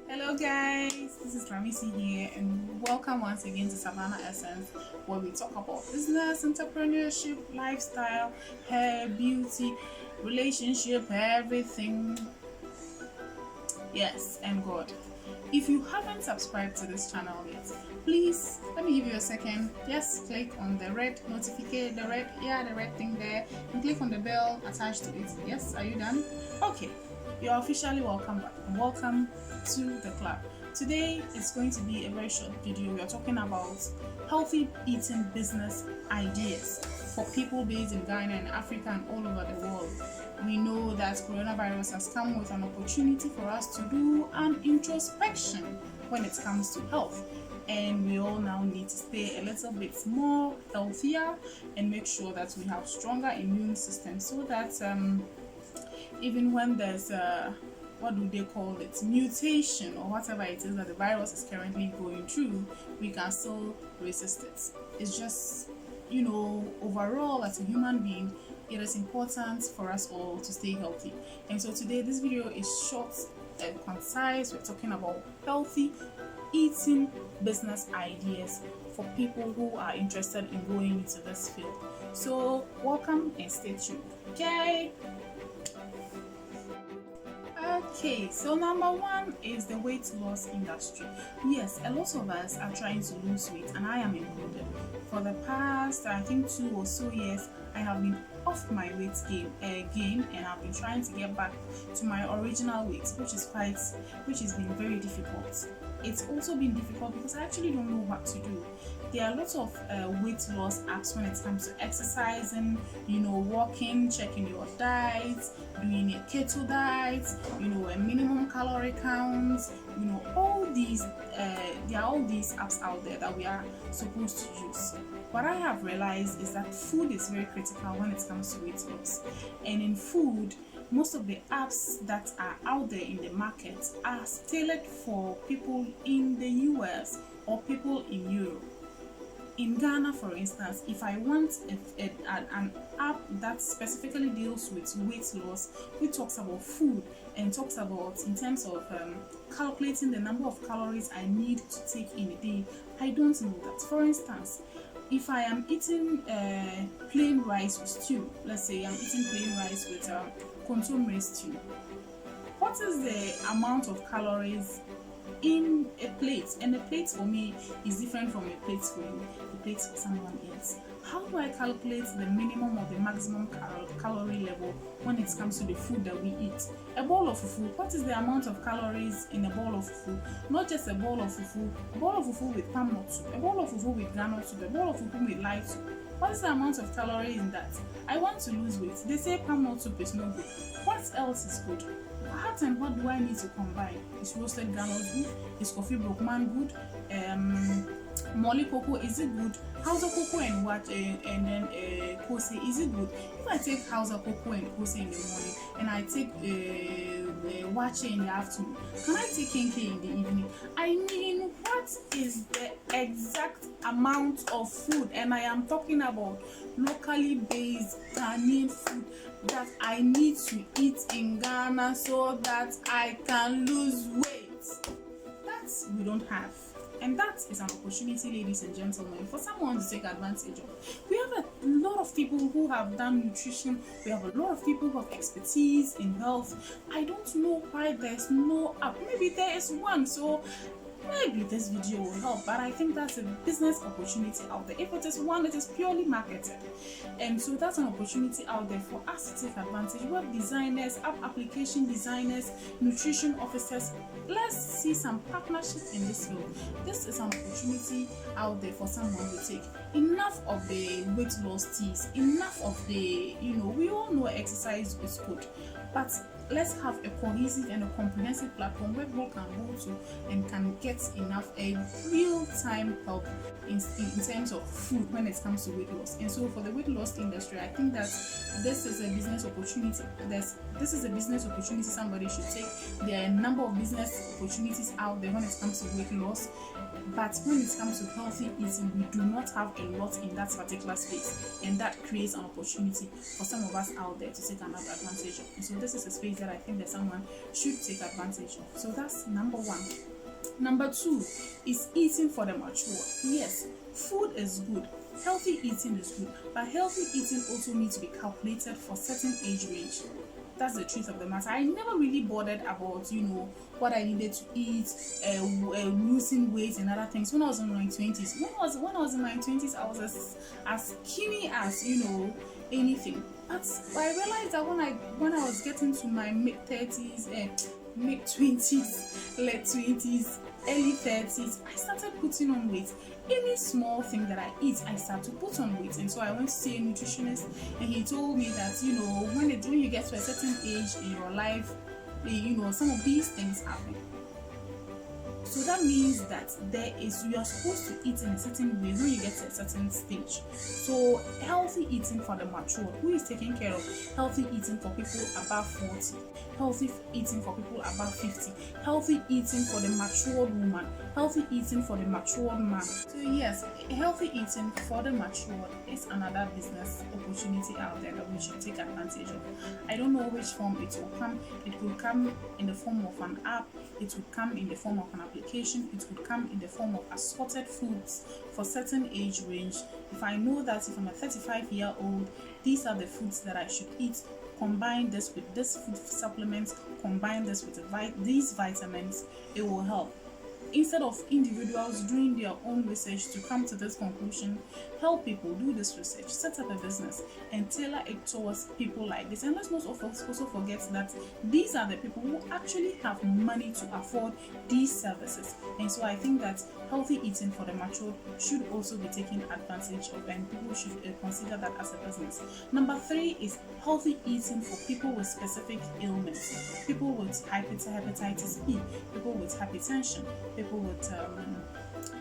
Hello guys, this is Ramisi here and welcome once again to Savannah Essence, where we talk about business, entrepreneurship, lifestyle, hair, beauty, relationship, everything. Yes, and God. If you haven't subscribed to this channel yet, please let me give you a second. Just click on the red notification, the red thing there, and click on the bell attached to it. Yes, are you done? Okay, you're officially welcome back. Welcome to the club. Today is going to be a very short video. We are talking about healthy eating business ideas for people based in Ghana and Africa and all over the world. We know that coronavirus has come with an opportunity for us to do an introspection when it comes to health, and we all now need to stay a little bit more healthier and make sure that we have stronger immune system, so that even when there's what do they call it, mutation or whatever it is that the virus is currently going through, we can still resist it. It's just, overall as a human being, it is important for us all to stay healthy. And so today this video is short and concise. We're talking about healthy eating business ideas for people who are interested in going into this field. So welcome and stay tuned. Okay, so number one is the weight loss industry. Yes, a lot of us are trying to lose weight, and I am included. For the past, I think 2 or so years, I have been off my weight gain, and I've been trying to get back to my original weight, which has been very difficult. It's also been difficult because I actually don't know what to do. There are lots of weight loss apps when it comes to exercising, walking, checking your diet, doing a keto diet, a minimum calorie count, all these, there are all these apps out there that we are supposed to use. What I have realized is that food is very critical when it comes to weight loss. And in food, most of the apps that are out there in the market are tailored for people in the US or people in Europe. In Ghana, for instance, if I want an app that specifically deals with weight loss, which talks about food and talks about in terms of calculating the number of calories I need to take in a day, I don't know that. For instance, if I am eating plain rice with stew, let's say I'm eating plain rice with consomme stew, what is the amount of calories in a plate? And a plate for me is different from a plate for you, a plate for someone else. How do I calculate the minimum or the maximum calorie level when it comes to the food that we eat? A bowl of fufu, what is the amount of calories in a bowl of fufu? Not just a bowl of fufu with palm nut soup, a bowl of fufu with groundnut soup, a bowl of fufu with light soup. What is the amount of calories in that? I want to lose weight. They say palm nut soup is no good. What else is good? What and what do I need to combine? Is roasted groundnut good? Is coffee brookman good? Molly cocoa, is it good? Hausa cocoa and what and then kose, is it good? If I take Hausa cocoa and kose in the morning and I take wache in the afternoon, can I take kenke in the evening? I mean, what is the exact amount of food? And I am talking about locally based Ghanaian food that I need to eat in Ghana so that I can lose weight. That we don't have. And that is an opportunity, ladies and gentlemen, for someone to take advantage of. We have a lot of people who have done nutrition. We have a lot of people who have expertise in health. I don't know why there's no app. Maybe there is one, so maybe this video will help, but I think that's a business opportunity out there. If it is one, it is purely marketed, and so that's an opportunity out there for us to take advantage. Web designers, app application designers, nutrition officers, let's see some partnership in this field. This is an opportunity out there for someone to take. Enough of the weight loss teas, enough of the, we all know exercise is good, but let's have a cohesive and a comprehensive platform where people can go to and can get enough real-time help in terms of food when it comes to weight loss. And so for the weight loss industry, I think that this is a business opportunity. This is a business opportunity somebody should take. There are a number of business opportunities out there when it comes to weight loss, but when it comes to healthy eating, we do not have a lot in that particular space, and that creates an opportunity for some of us out there to take another advantage of. And so this is a space that I think that someone should take advantage of. So that's number one. Number two is eating for the mature. Yes, food is good. Healthy eating is good, but healthy eating also needs to be calculated for certain age range. That's the truth of the matter. I never really bothered about, what I needed to eat, losing weight and other things when I was in my 20s. When I was in my 20s, I was as skinny as, anything. But I realized that when I was getting to my mid 30s, mid 20s, late 20s, early 30s, I started putting on weight. Any small thing that I eat, I start to put on weight. And so I went to see a nutritionist, and he told me that when you get to a certain age in your life, some of these things happen. So that means that you are supposed to eat in a certain way when you get to a certain stage. So healthy eating for the matured. Who is taking care of healthy eating for people above 40? Healthy eating for people above 50? Healthy eating for the matured woman? Healthy eating for the matured man? So yes, healthy eating for the matured is another business opportunity out there that we should take advantage of. I don't know which form it will come. It could come in the form of an app. It would come in the form of an application. It would come in the form of assorted foods for certain age range. If I know that if I'm a 35-year-old, these are the foods that I should eat, combine this with this food supplements, combine this with these vitamins, it will help. Instead of individuals doing their own research to come to this conclusion, help people do this research, set up a business, and tailor it towards people like this. And let's not also forget that these are the people who actually have money to afford these services. And so I think that healthy eating for the matured should also be taken advantage of, and people should consider that as a business. Number three is healthy eating for people with specific ailments, people with hepatitis B, people with hypertension, people with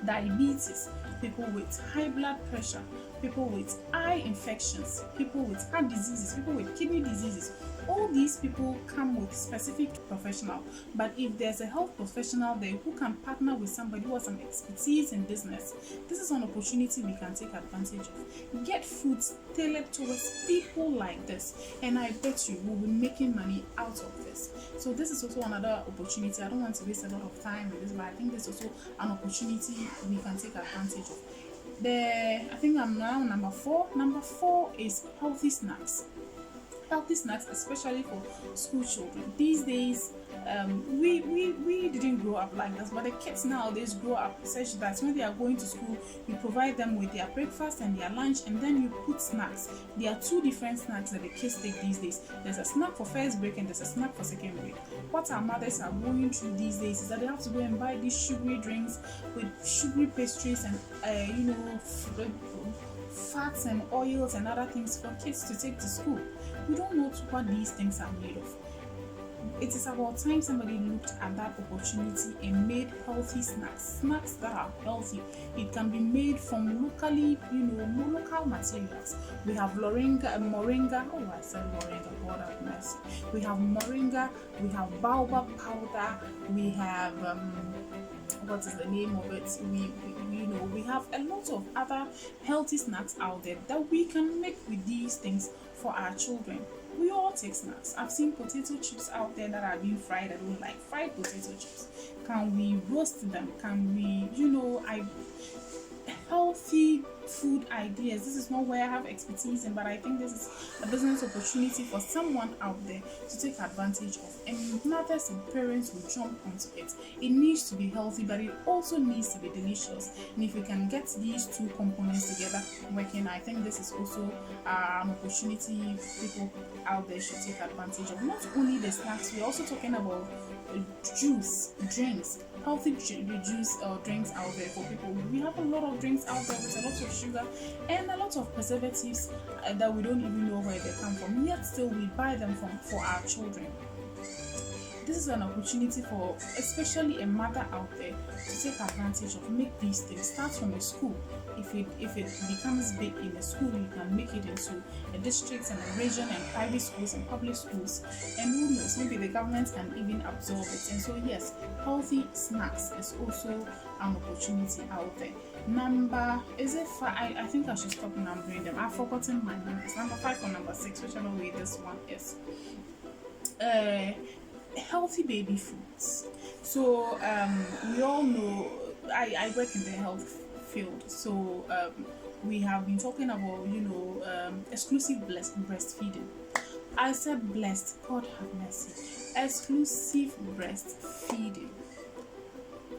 diabetes, people with high blood pressure, people with eye infections, people with heart diseases, people with kidney diseases. All these people come with specific professional, but if there's a health professional there who can partner with somebody who has some expertise in business, this is an opportunity we can take advantage of. Get foods tailored towards people like this, and I bet you we'll be making money out of this. So this is also another opportunity. I don't want to waste a lot of time with this, but I think this is also an opportunity we can take advantage of. I think I'm now number four. Number four is healthy snacks. Healthy snacks, especially for school children. These days, we didn't grow up like this, but the kids nowadays grow up such that when they are going to school, you provide them with their breakfast and their lunch, and then you put snacks. There are two different snacks that the kids take these days. There's a snack for first break and there's a snack for second break. What our mothers are going through these days is that they have to go and buy these sugary drinks with sugary pastries and fats and oils and other things for kids to take to school. We don't know what these things are made of. It is about time somebody looked at that opportunity and made healthy snacks that are healthy. It can be made from local materials. We have moringa. Oh, I said moringa. God have mercy. We have moringa. We have baobab powder. We have what is the name of it? We have a lot of other healthy snacks out there that we can make with these things for our children. We all take snacks. I've seen potato chips out there that are being fried. I don't like fried potato chips. Can we roast them? Can we, healthy food ideas. This is not where I have expertise in, but I think this is a business opportunity for someone out there to take advantage of, and mothers and parents will jump onto it. It needs to be healthy, but it also needs to be delicious, and if we can get these two components together working, I think this is also an opportunity people out there should take advantage of. Not only the snacks, we're also talking about juice, drinks, healthy juice or drinks out there for people. We have a lot of drinks out there with a lot of sugar and a lot of preservatives that we don't even know where they come from, yet still we buy them for our children. This is an opportunity for especially a mother out there to take advantage of. Make these things. Start from a school. If it becomes big in a school, you can make it into a district and a region and private schools and public schools, and who knows, maybe the government can even absorb it. And so yes, healthy snacks is also an opportunity out there. I think I should stop numbering them. I've forgotten my numbers. Number 5 or number 6, whichever way this one is. uh, healthy baby foods. So we all know I work in the health field. So we have been talking about, exclusive breastfeeding. I said blessed, God have mercy. Exclusive breastfeeding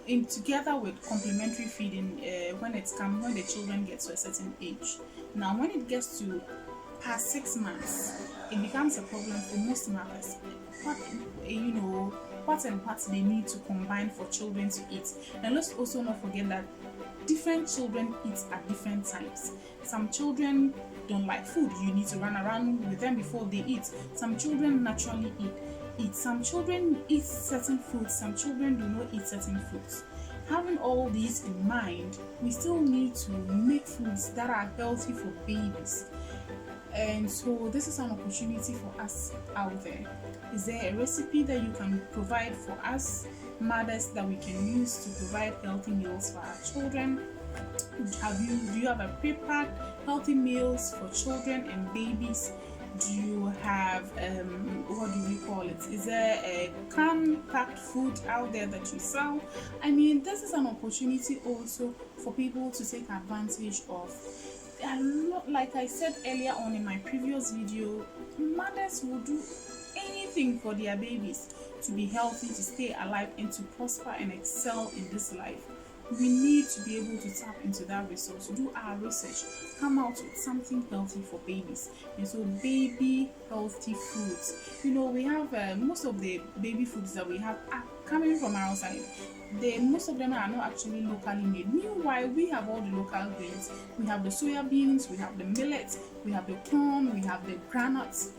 in together with complementary feeding when the children get to a certain age. Now when it gets to past 6 months, it becomes a problem for most mothers. What what and what they need to combine for children to eat. And let's also not forget that different children eat at different times. Some children don't like food. You need to run around with them before they eat. Some children naturally eat. Some children eat certain foods, some children do not eat certain foods. Having all these in mind, we still need to make foods that are healthy for babies. And so this is an opportunity for us out there. Is there a recipe that you can provide for us mothers that we can use to provide healthy meals for our children? Do you have a prepared healthy meals for children and babies? Do you have what do we call it? Is there a packed food out there that you sell? I mean, this is an opportunity also for people to take advantage of. Like I said earlier on in my previous video, mothers will do anything for their babies to be healthy, to stay alive, and to prosper and excel in this life. We need to be able to tap into that resource, do our research, come out with something healthy for babies. And so baby healthy foods, we have most of the baby foods that we have are coming from outside. Most of them are not actually locally made. Meanwhile, we have all the local grains. We have the soya beans, we have the millet, we have the corn, we have the granules.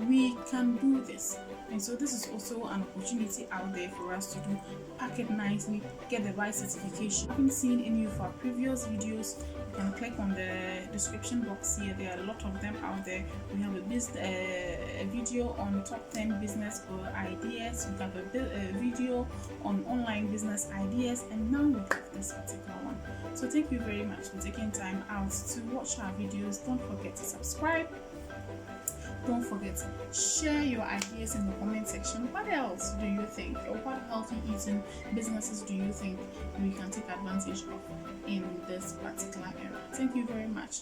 We can do this. And so this is also an opportunity out there for us to do. Pack it nicely, get the right certification. If you haven't seen any of our previous videos, you can click on the description box here. There are a lot of them out there. We have a video on top 10 business ideas. We have a video on online business ideas, and now we have this particular one. So thank you very much for taking time out to watch our videos. Don't forget to subscribe. Don't forget to share your ideas in the comment section. What else do you think, or what healthy eating businesses do you think we can take advantage of in this particular era? Thank you very much.